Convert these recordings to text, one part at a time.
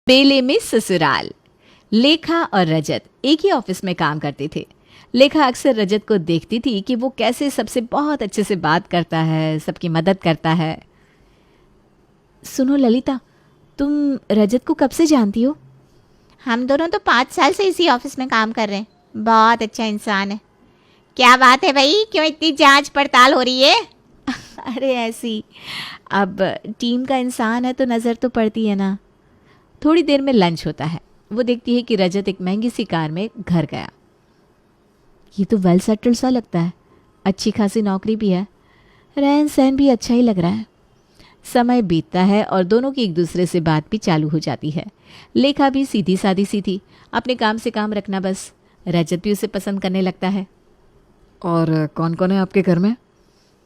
पेले में ससुराल। लेखा और रजत एक ही ऑफिस में काम करते थे। लेखा अक्सर रजत को देखती थी कि वो कैसे सबसे बहुत अच्छे से बात करता है, सबकी मदद करता है। सुनो ललिता, तुम रजत को कब से जानती हो? हम दोनों तो 5 साल से इसी ऑफिस में काम कर रहे हैं। बहुत अच्छा इंसान है। क्या बात है भाई, क्यों इतनी जांच पड़ताल हो रही है? अरे ऐसी, अब टीम का इंसान है तो नज़र तो पड़ती है ना। थोड़ी देर में लंच होता है। वो देखती है कि रजत एक महंगी सी कार में घर गया। ये तो वेल सेटल्ड सा लगता है, अच्छी खासी नौकरी भी है, रहन सहन भी अच्छा ही लग रहा है। समय बीतता है और दोनों की एक दूसरे से बात भी चालू हो जाती है। लेखा भी सीधी सादी सी थी, अपने काम से काम रखना बस। रजत भी उसे पसंद करने लगता है। और कौन कौन है आपके घर में?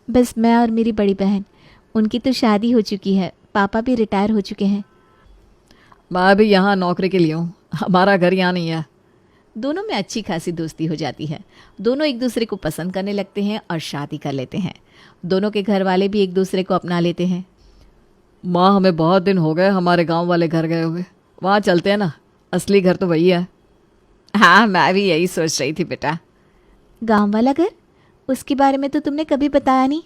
बस मैं और मेरी बड़ी बहन। उनकी तो शादी हो चुकी है, पापा भी रिटायर हो चुके हैं। मैं भी यहाँ नौकरी के लिए हूँ, हमारा घर यहाँ नहीं है। दोनों में अच्छी खासी दोस्ती हो जाती है। दोनों एक दूसरे को पसंद करने लगते हैं और शादी कर लेते हैं। दोनों के घर वाले भी एक दूसरे को अपना लेते हैं। माँ, हमें बहुत दिन हो गए हमारे गांव वाले घर गए हुए। वहाँ चलते हैं ना, असली घर तो वही है। हाँ, मैं भी यही सोच रही थी बेटा। गांव वाला घर? उसके बारे में तो तुमने कभी बताया नहीं।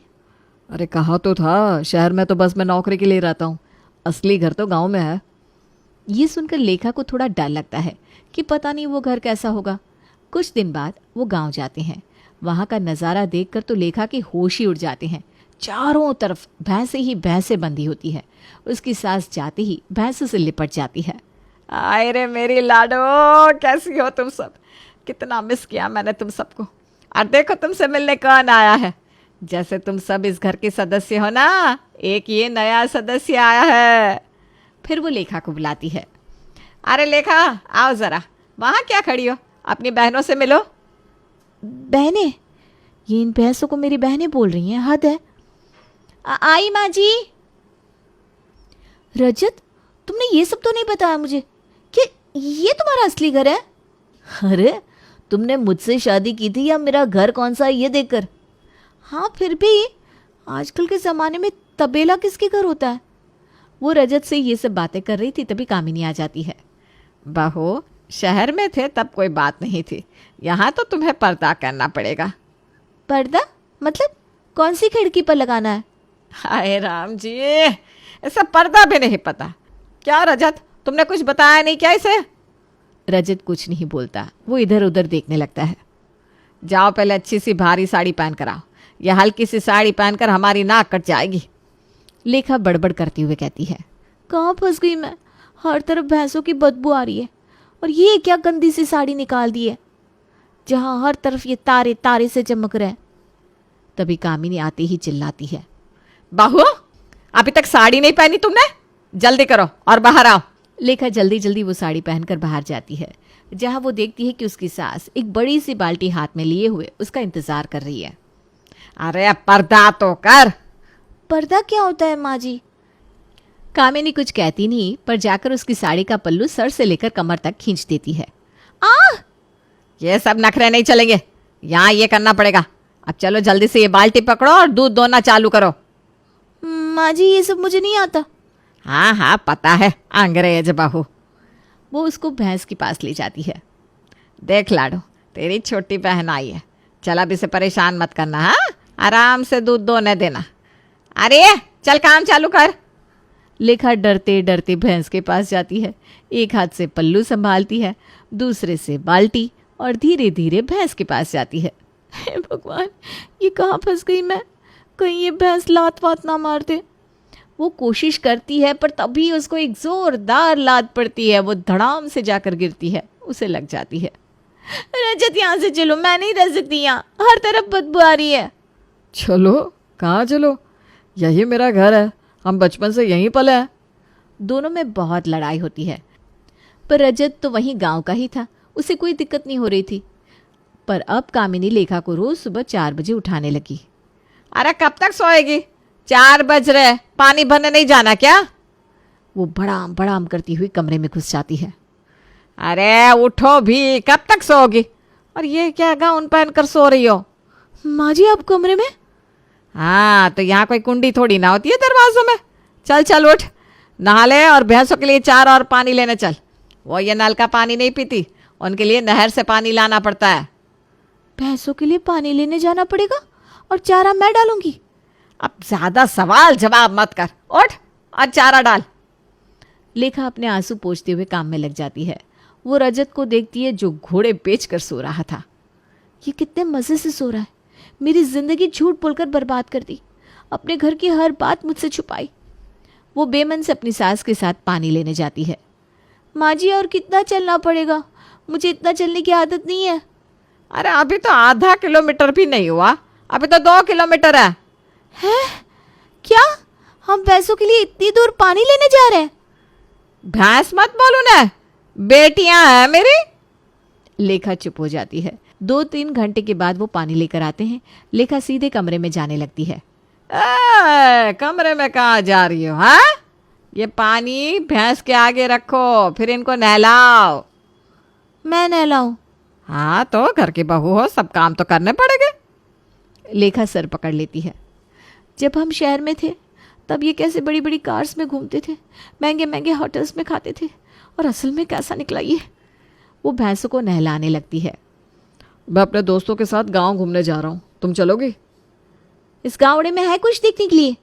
अरे कहा तो था, शहर में तो बस मैं नौकरी के लिए रहता हूँ, असली घर तो गांव में है। ये सुनकर लेखा को थोड़ा डर लगता है कि पता नहीं वो घर कैसा होगा। कुछ दिन बाद वो गांव जाते हैं। वहाँ का नज़ारा देखकर तो लेखा के होश ही उड़ जाते हैं। चारों तरफ भैंसें ही भैंसें बंधी होती है। उसकी सास जाते ही भैंसों से लिपट जाती है। आए रे मेरी लाडो, कैसी हो तुम सब? कितना मिस किया मैंने तुम सबको। और देखो तुमसे मिलने कौन आया है। जैसे तुम सब इस घर के सदस्य हो ना, एक ये नया सदस्य आया है। फिर वो लेखा को बुलाती है। अरे लेखा, आओ ज़रा। वहाँ क्या खड़ी हो? अपनी बहनों से मिलो। बहनें? ये इन भैंसों को मेरी बहनें बोल रही हैं, हद है। आई माँ जी। रजत, तुमने ये सब तो नहीं बताया मुझे कि ये तुम्हारा असली घर है। अरे, तुमने मुझसे शादी की थी या मेरा घर कौन सा है ये देखकर? हाँ, फिर भी आजकल के ज़माने में तबेला किसके घर होता है? वो रजत से ये सब बातें कर रही थी, तभी कामिनी आ जाती है। बहू, शहर में थे तब कोई बात नहीं थी, यहाँ तो तुम्हें पर्दा करना पड़ेगा। पर्दा? मतलब कौन सी खिड़की पर लगाना है? हाय राम जी, ऐसा पर्दा भी नहीं पता क्या? रजत, तुमने कुछ बताया नहीं क्या इसे? रजत कुछ नहीं बोलता, वो इधर उधर देखने लगता है। जाओ पहले अच्छी सी भारी साड़ी पहन कर आओ। यह हल्की सी साड़ी पहनकर हमारी नाक कट जाएगी। लेखा बड़बड़ करते हुए कहती है। कहाँ फंस गई मैं? हर तरफ भैंसों की बदबू आ रही है, और ये क्या गंदी सी साड़ी निकाल दी है, जहाँ हर तरफ ये तारे तारे से चमक रहे हैं। तभी कामिनी आते ही चिल्लाती है। बहू, अभी तक साड़ी नहीं पहनी तुमने? जल्दी करो और बाहर आओ। लेखा जल्दी जल्दी वो साड़ी पहनकर बाहर जाती है, जहाँ वो देखती है कि उसकी सास एक बड़ी सी बाल्टी हाथ में लिए हुए उसका इंतजार कर रही है। अरे पर्दा तो कर। पर्दा क्या होता है माँ जी? कामिनी कुछ कहती नहीं, पर जाकर उसकी साड़ी का पल्लू सर से लेकर कमर तक खींच देती है। ये सब नखरे नहीं चलेंगे, यहाँ ये करना पड़ेगा। अब चलो जल्दी से ये बाल्टी पकड़ो और दूध दोना चालू करो। माँ जी, ये सब मुझे नहीं आता। हाँ हाँ पता है, अंग्रेज बहू। वो उसको भैंस के पास ले जाती है। देख लाडो, तेरी छोटी बहन आई है, चल अब इसे परेशान मत करना। हाँ, आराम से दूध दोने देना। अरे चल काम चालू कर। लेखा डरते डरते भैंस के पास जाती है। एक हाथ से पल्लू संभालती है, दूसरे से बाल्टी, और धीरे धीरे भैंस के पास जाती है। हे भगवान, ये कहाँ फंस गई मैं? कहीं ये भैंस लात वात ना मार दे। वो कोशिश करती है, पर तभी उसको एक जोरदार लात पड़ती है। वो धड़ाम से जाकर गिरती है, उसे लग जाती है। रजत, यहाँ से चलो, मैं नहीं रह सकती, यहाँ हर तरफ बदबू आ रही है। चलो? कहाँ चलो? यही मेरा घर है, हम बचपन से यहीं पले हैं। दोनों में बहुत लड़ाई होती है, पर रजत तो वहीं गांव का ही था, उसे कोई दिक्कत नहीं हो रही थी। पर अब कामिनी लेखा को रोज सुबह 4 बजे उठाने लगी। अरे कब तक सोएगी? 4 बज रहे, पानी भरने नहीं जाना क्या? वो बड़ाम बड़ाम करती हुई कमरे में घुस जाती है। अरे उठो भी, कब तक सोओगी? और ये क्या गाउन पहनकर सो रही हो? माँ जी, आप कमरे में? हाँ, तो यहाँ कोई कुंडी थोड़ी ना होती है दरवाजों में। चल चल उठ, नहा ले और भैंसों के लिए चारा और पानी लेने चल। वो ये नल का पानी नहीं पीती, उनके लिए नहर से पानी लाना पड़ता है। भैंसों के लिए पानी लेने जाना पड़ेगा और चारा मैं डालूंगी? अब ज्यादा सवाल जवाब मत कर, उठ और चारा डाल। लेखा अपने आंसू पोंछते हुए काम में लग जाती है। वो रजत को देखती है जो घोड़े बेचकर सो रहा था। ये कितने मजे से सो रहा है। मेरी जिंदगी झूठ बोलकर बर्बाद कर दी, अपने घर की हर बात मुझसे छुपाई। वो बेमन से अपनी सास के साथ पानी लेने जाती है। माँ जी, और कितना चलना पड़ेगा? मुझे इतना चलने की आदत नहीं है। अरे अभी तो आधा किलोमीटर भी नहीं हुआ, अभी तो 2 किलोमीटर है। हैं? क्या? हम भैंसों के लिए इतनी दूर पानी लेने जा रहे हैं? भैंस मत बोलू ना, बेटियां हैं मेरी। लेखा चुप हो जाती है। 2-3 घंटे के बाद वो पानी लेकर आते हैं। लेखा सीधे कमरे में जाने लगती है। कमरे में कहाँ जा रही हो? हाँ, ये पानी भैंस के आगे रखो, फिर इनको नहलाओ। मैं नहलाऊं? हाँ, तो घर की बहू हो, सब काम तो करने पड़ेंगे। लेखा सर पकड़ लेती है। जब हम शहर में थे तब ये कैसे बड़ी बड़ी कार्स में घूमते थे, महंगे महंगे होटल्स में खाते थे, और असल में कैसा निकला ये। वो भैंसों को नहलाने लगती है। मैं अपने दोस्तों के साथ गांव घूमने जा रहा हूँ, तुम चलोगी? इस गावड़े में है कुछ देखने के लिए?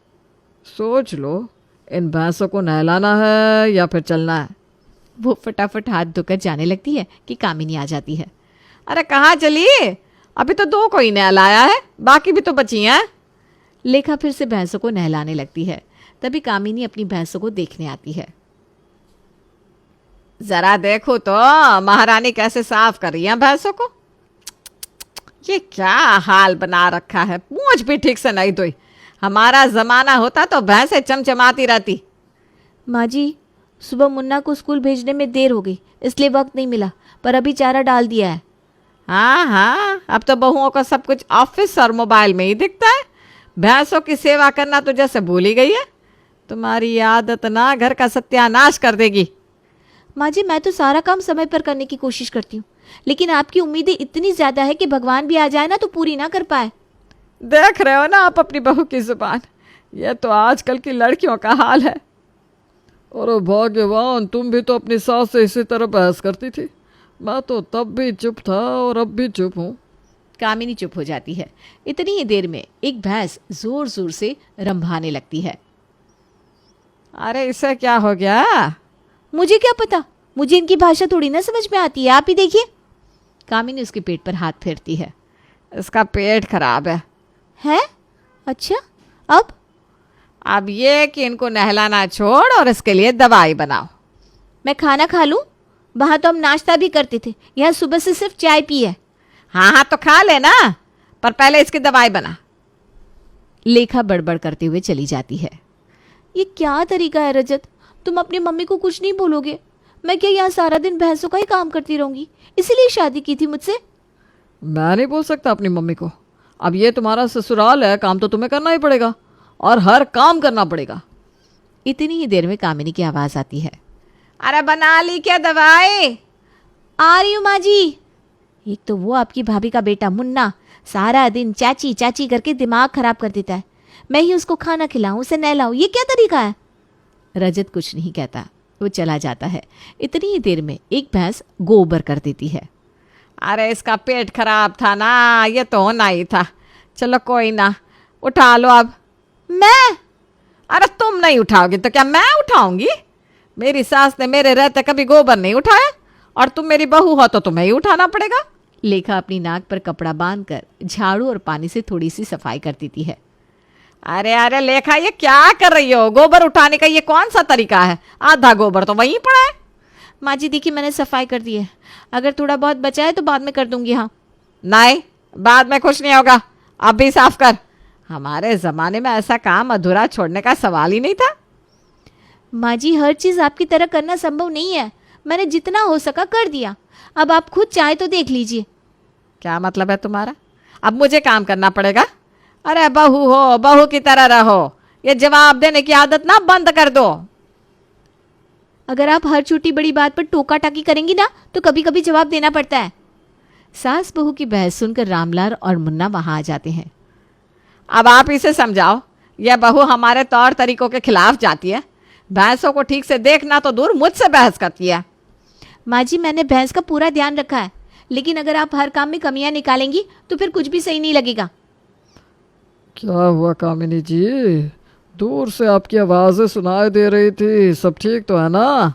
सोच लो, इन भैंसों को नहलाना है या फिर चलना है। वो फटाफट हाथ धोकर जाने लगती है कि कामिनी आ जाती है। अरे कहाँ चली? अभी तो 2 को ही नहलाया है, बाकी भी तो बची हैं। लेखा फिर से भैंसों को नहलाने लगती है। तभी कामिनी अपनी भैंसों को देखने आती है। जरा देखो तो महारानी कैसे साफ कर रही है भैंसों को। ये क्या हाल बना रखा है, पूंछ भी ठीक से नहीं धोई। हमारा जमाना होता तो भैंसें चमचमाती रहती। माँ जी, सुबह मुन्ना को स्कूल भेजने में देर हो गई, इसलिए वक्त नहीं मिला, पर अभी चारा डाल दिया है। हाँ हाँ, अब तो बहुओं को सब कुछ ऑफिस और मोबाइल में ही दिखता है। भैंसों की सेवा करना तो जैसे भूल ही गई है। तुम्हारी आदत ना घर का सत्यानाश कर देगी। माँ जी, मैं तो सारा काम समय पर करने की कोशिश करती हूँ, लेकिन आपकी उम्मीदें इतनी ज्यादा है कि भगवान भी आ जाए ना तो पूरी ना कर पाए। देख रहे हो ना आप अपनी बहू की जुबान, ये तो आजकल की लड़कियों का हाल है। अरे भाग्यवान, तुम भी तो अपनी सास से इसी तरह बहस करती थी। मैं तो तब भी चुप था और अब भी चुप हूँ। कामिनी चुप हो जाती है। इतनी ही देर में एक भैंस जोर जोर से रंभाने लगती है। अरे इसे क्या हो गया? मुझे क्या पता, मुझे इनकी भाषा थोड़ी ना समझ में आती है, आप ही देखिए। कामिनी उसके पेट पर हाथ फेरती है। इसका पेट खराब है। है? अच्छा, अब ये कि इनको नहलाना छोड़ और इसके लिए दवाई बनाओ। मैं खाना खा लूं? वहां तो हम नाश्ता भी करते थे, यहाँ सुबह से सिर्फ चाय पी है। हाँ हाँ, तो खा लेना, पर पहले इसकी दवाई बना। लेखा बड़बड़ करते हुए चली जाती है। ये क्या तरीका है रजत, तुम अपनी मम्मी को कुछ नहीं बोलोगे? मैं क्या यहाँ सारा दिन भैंसों का ही काम करती रहूंगी? इसीलिए शादी की थी मुझसे? मैं नहीं बोल सकता अपनी मम्मी को। अब ये तुम्हारा ससुराल है, काम तो तुम्हें करना ही पड़ेगा और हर काम करना पड़ेगा। इतनी ही देर में कामिनी की आवाज आती है। अरे बना ली क्या दवाई? आ रही हूँ माँ जी। एक तो वो आपकी भाभी का बेटा मुन्ना सारा दिन चाची चाची करके दिमाग खराब कर देता है। मैं ही उसको खाना खिलाऊं, उसे नहलाऊं, ये क्या तरीका है? रजत कुछ नहीं कहता, वो चला जाता है। इतनी ही देर में एक भैंस गोबर कर देती है। अरे इसका पेट खराब था ना, ये तो होना ही था। चलो कोई ना, उठा लो अब। मैं? अरे तुम नहीं उठाओगी तो क्या मैं उठाऊंगी? मेरी सास ने मेरे रहते कभी गोबर नहीं उठाया, और तुम मेरी बहू हो तो तुम्हें ही उठाना पड़ेगा। लेखा अपनी नाक पर कपड़ा बांधकर झाड़ू और पानी से थोड़ी सी सफाई कर देती है। अरे अरे लेखा, ये क्या कर रही हो? गोबर उठाने का ये कौन सा तरीका है? आधा गोबर तो वहीं पड़ा है। माँ जी देखिए, मैंने सफाई कर दी है, अगर थोड़ा बहुत बचा है तो बाद में कर दूंगी। हाँ नहीं, बाद में कुछ नहीं होगा, अब भी साफ कर। हमारे जमाने में ऐसा काम अधूरा छोड़ने का सवाल ही नहीं था। माँ जी, हर चीज आपकी तरह करना संभव नहीं है, मैंने जितना हो सका कर दिया, अब आप खुद चाहे तो देख लीजिए। क्या मतलब है तुम्हारा? अब मुझे काम करना पड़ेगा? अरे बहू हो, बहू की तरह रहो। ये जवाब देने की आदत ना बंद कर दो। अगर आप हर छोटी बड़ी बात पर टोका टाकी करेंगी ना तो कभी कभी जवाब देना पड़ता है। सास बहू की बहस सुनकर रामलाल और मुन्ना वहां आ जाते हैं। अब आप इसे समझाओ, यह बहू हमारे तौर तरीकों के खिलाफ जाती है। भैंसों को ठीक से देखना तो दूर मुझसे बहस करती है। माँ जी मैंने भैंस का पूरा ध्यान रखा है, लेकिन अगर आप हर काम में कमियां निकालेंगी तो फिर कुछ भी सही नहीं लगेगा। क्या हुआ कामिनी जी? दूर से आपकी आवाज़ें सुनाई दे रही थी, सब ठीक तो है ना?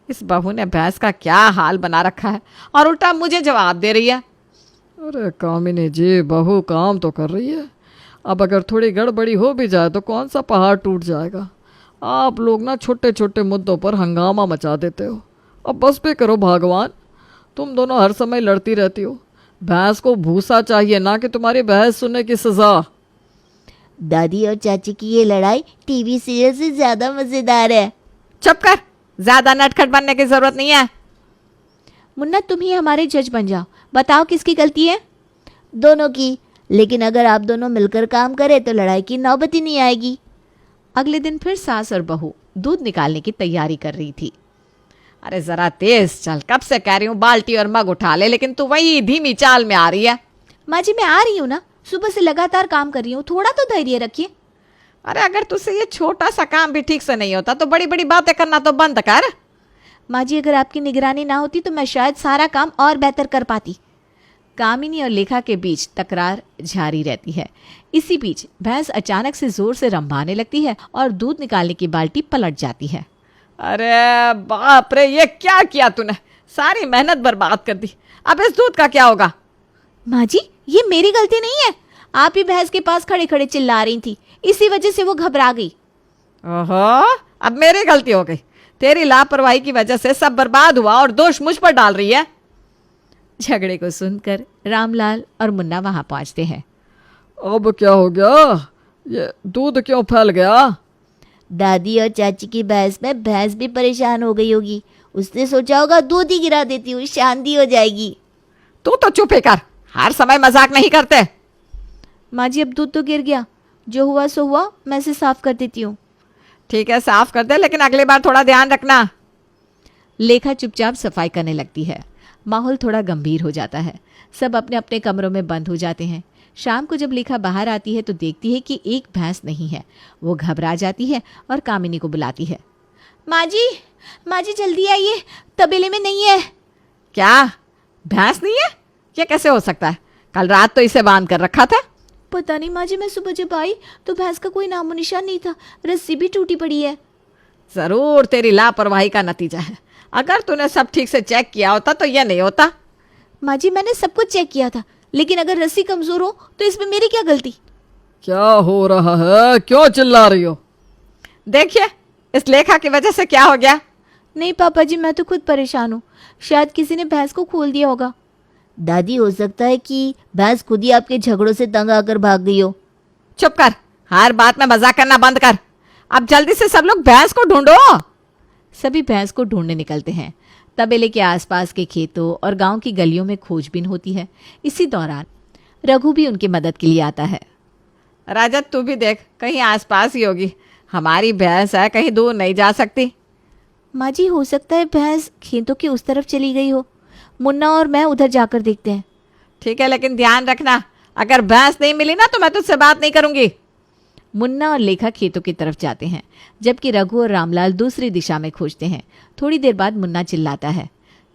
इस बहू ने भैंस का क्या हाल बना रखा है और उल्टा मुझे जवाब दे रही है। अरे कामिनी जी, बहू काम तो कर रही है, अब अगर थोड़ी गड़बड़ी हो भी जाए तो कौन सा पहाड़ टूट जाएगा। आप लोग ना छोटे छोटे मुद्दों पर हंगामा मचा देते हो। अब बस पे करो भगवान, तुम दोनों हर समय लड़ती रहती हो। भैंस को भूसा चाहिए, ना कि तुम्हारी बहस सुनने की सजा। दादी और चाची की ये लड़ाई टीवी सीरियल से ज्यादा मजेदार है। चुप कर, ज्यादा नटखट बनने की जरूरत नहीं है। मुन्ना तुम ही हमारे जज बन जाओ, बताओ किसकी गलती है। दोनों की, लेकिन अगर आप दोनों मिलकर काम करें तो लड़ाई की नौबत ही नहीं आएगी। अगले दिन फिर सास और बहू दूध निकालने की तैयारी कर रही थी। अरे जरा तेज चल, कब से कह रही हूँ बाल्टी और मग उठा ले, लेकिन तू वही धीमी चाल में आ रही है। माँ जी मैं आ रही हूँ ना, सुबह से लगातार काम कर रही हूँ, थोड़ा तो धैर्य रखिए। अरे अगर तुझसे ये छोटा सा काम भी ठीक से नहीं होता तो बड़ी बड़ी बातें करना तो बंद कर। माँ जी अगर आपकी निगरानी ना होती तो मैं शायद सारा काम और बेहतर कर पाती। कामिनी और लेखा के बीच तकरार जारी रहती है। इसी बीच भैंस अचानक से जोर से रंभाने लगती है और दूध निकालने की बाल्टी पलट जाती है। अरे बाप रे, ये क्या किया तूने? सारी मेहनत बर्बाद कर दी। अब इस दूध का क्या होगा? माँ जी ये मेरी गलती नहीं है, आप ही भैंस के पास खड़े खड़े चिल्ला रही थी, इसी वजह से वो घबरा गई। ओहो, अब मेरी गलती हो गई। तेरी लापरवाही की वजह से सब बर्बाद हुआ और दोष मुझ पर डाल रही है। झगड़े को सुनकर रामलाल और मुन्ना वहां पहुंचते हैं। अब क्या हो गया? ये दूध क्यों फैल गया? दादी और चाची की बहस में भैंस भी परेशान हो गई होगी। उसने सोचा होगा दूध ही गिरा देती हूँ, शांति हो जाएगी। तू तो चुप ही कर, हर समय मजाक नहीं करते। माँ जी अब दूध तो गिर गया, जो हुआ सो हुआ, मैं इसे साफ कर देती हूँ। ठीक है साफ कर दे, लेकिन अगली बार थोड़ा ध्यान रखना। लेखा चुपचाप सफाई करने लगती है। माहौल थोड़ा गंभीर हो जाता है। सब अपने अपने कमरों में बंद हो जाते हैं। शाम को जब लेखा बाहर आती है तो देखती है कि एक भैंस नहीं है। वो घबरा जाती है और कामिनी को बुलाती है। माँ जी जल्दी आइए, तबेले में नहीं है। क्या भैंस नहीं है? ये कैसे हो सकता है? कल रात तो इसे बांध कर रखा था। पता नहीं माँ जी, मैं सुबह जब आई तो भैंस का कोई नामो निशान नहीं था, रस्सी भी टूटी पड़ी है। जरूर तेरी लापरवाही का नतीजा है। अगर तूने सब ठीक से चेक किया होता तो यह नहीं होता। माँ जी मैंने सब कुछ चेक किया था, लेकिन अगर रस्सी कमजोर हो तो इसमें मेरी क्या गलती। क्या हो रहा है? क्यों चिल्ला रही हो? देखिए इस लेखा की वजह से क्या हो गया। नहीं पापा जी, मैं तो खुद परेशान हूँ, शायद किसी ने भैंस को खोल दिया होगा। दादी हो सकता है कि भैंस खुद ही आपके झगड़ों से तंग आकर भाग गई हो। चुप कर, हर बात में मजाक करना बंद कर। अब जल्दी से सब लोग भैंस को ढूंढो। सभी भैंस को ढूंढने निकलते हैं। तबेले के आसपास के खेतों और गांव की गलियों में खोजबीन होती है। इसी दौरान रघु भी उनकी मदद के लिए आता है। राजत तू भी देख, कहीं आसपास ही होगी। हमारी भैंस है, कहीं दूर नहीं जा सकती। माँ जी हो सकता है भैंस खेतों के उस तरफ चली गई हो। मुन्ना और मैं उधर जाकर देखते हैं। ठीक है, लेकिन ध्यान रखना, अगर भैंस नहीं मिली ना तो मैं तुझसे बात नहीं करूंगी। मुन्ना और लेखा खेतों की तरफ जाते हैं, जबकि रघु और रामलाल दूसरी दिशा में खोजते हैं। थोड़ी देर बाद मुन्ना चिल्लाता है,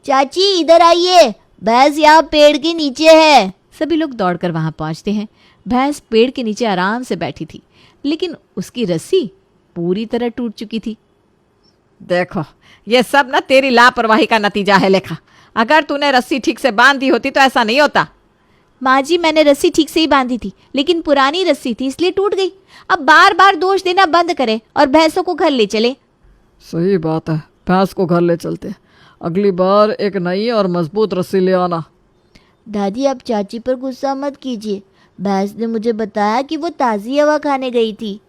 चाची इधर आइए, भैंस यहाँ पेड़ के नीचे है। सभी लोग दौड़कर वहां पहुंचते हैं। भैंस पेड़ के नीचे आराम से बैठी थी, लेकिन उसकी रस्सी पूरी तरह टूट चुकी थी। देखो ये सब ना तेरी लापरवाही का नतीजा है लेखा। अगर तूने रस्सी ठीक से बांध दी होती तो ऐसा नहीं होता। माँ जी मैंने रस्सी ठीक से ही बांधी थी, लेकिन पुरानी रस्सी थी इसलिए टूट गई। अब बार बार दोष देना बंद करें और भैंसों को घर ले चले। सही बात है, भैंस को घर ले चलते हैं। अगली बार एक नई और मजबूत रस्सी ले आना। दादी आप चाची पर गुस्सा मत कीजिए, भैंस ने मुझे बताया कि वो ताज़ी हवा खाने गई थी।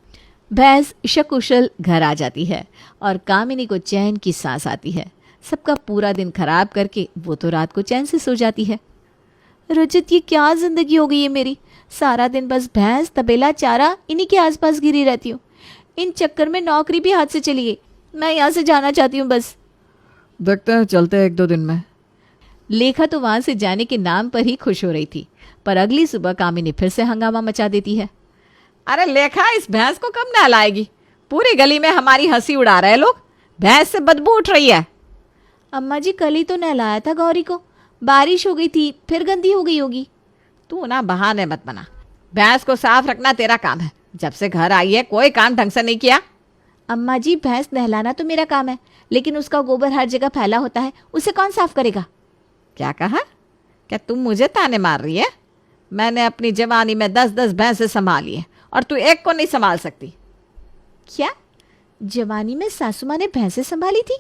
भैंस सकुशल घर आ जाती है और कामिनी को चैन की सांस आती है। सबका पूरा दिन खराब करके वो तो रात को चैन से सो जाती है। रजत ये क्या जिंदगी हो गई है मेरी, सारा दिन बस भैंस तबेला चारा इन्हीं के आसपास घिरी रहती हूँ। इन चक्कर में नौकरी भी हाथ से चली गई। मैं यहाँ से जाना चाहती हूँ बस। देखते हैं, चलते हैं 1-2 दिन में। लेखा तो वहां से जाने के नाम पर ही खुश हो रही थी, पर अगली सुबह कामिनी फिर से हंगामा मचा देती है। अरे लेखा, इस भैंस को कब नहलाएगी? पूरी गली में हमारी हंसी उड़ा रहे लोग। भैंस से बदबू उठ रही है। अम्मा जी कल ही तो नहलाया था गौरी को, बारिश हो गई थी, फिर गंदी हो गई होगी। तू ना बहाने मत बना। भैंस को साफ रखना तेरा काम है। जब से घर आई है कोई काम ढंग से नहीं किया। अम्मा जी भैंस नहलाना तो मेरा काम है, लेकिन उसका गोबर हर जगह फैला होता है, उसे कौन साफ करेगा? क्या कहा? क्या तुम मुझे ताने मार रही है? मैंने अपनी जवानी में 10-10 भैंसे संभाली है और तू एक को नहीं संभाल सकती। क्या जवानी में सासू माँ ने भैंसे संभाली थी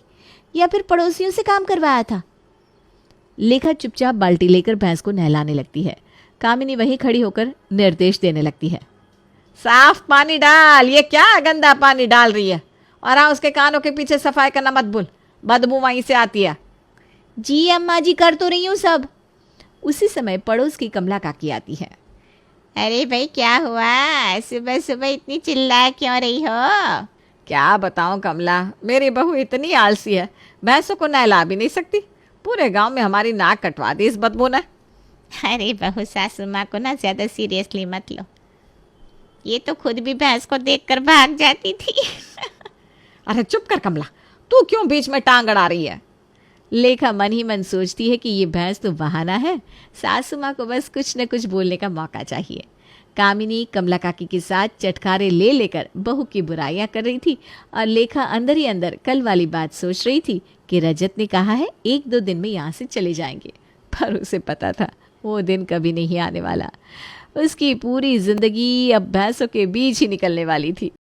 या फिर पड़ोसियों से काम करवाया था? लेखा चुपचाप बाल्टी लेकर भैंस को नहलाने लगती है। कामिनी वहीं खड़ी होकर निर्देश देने लगती है। साफ पानी डाल। ये क्या गंदा पानी डाल रही है? और हाँ, उसके कानों के पीछे सफाई करना मत भूल, बदबू वहीं से आती है। जी अम्मा जी कर तो रही हूँ सब। उसी समय पड़ोस की कमला काकी आती है। अरे भाई क्या हुआ, सुबह सुबह इतनी चिल्ला क्यों रही हो? क्या बताऊं कमला, मेरी बहू इतनी आलसी है, भैंसों को नहला भी नहीं सकती। पूरे गांव में हमारी नाक कटवा दी इस बदबू ने। अरे बहू सासू माँ को ना ज़्यादा सीरियसली मत लो, ये तो खुद भी भैंस को देखकर भाग जाती थी। अरे चुप कर कमला, तू क्यों बीच में टांग अड़ा रही है? लेखा मन ही मन सोचती है कि ये भैंस तो बहाना है, सासू माँ को बस कुछ न कुछ बोलने का मौका चाहिए। कामिनी कमला काकी के साथ चटखारे ले लेकर बहू की बुराइयां कर रही थी और लेखा अंदर ही अंदर कल वाली बात सोच रही थी कि रजत ने कहा है 1-2 दिन में यहाँ से चले जाएंगे, पर उसे पता था वो दिन कभी नहीं आने वाला। उसकी पूरी जिंदगी अब भैंसों के बीच ही निकलने वाली थी।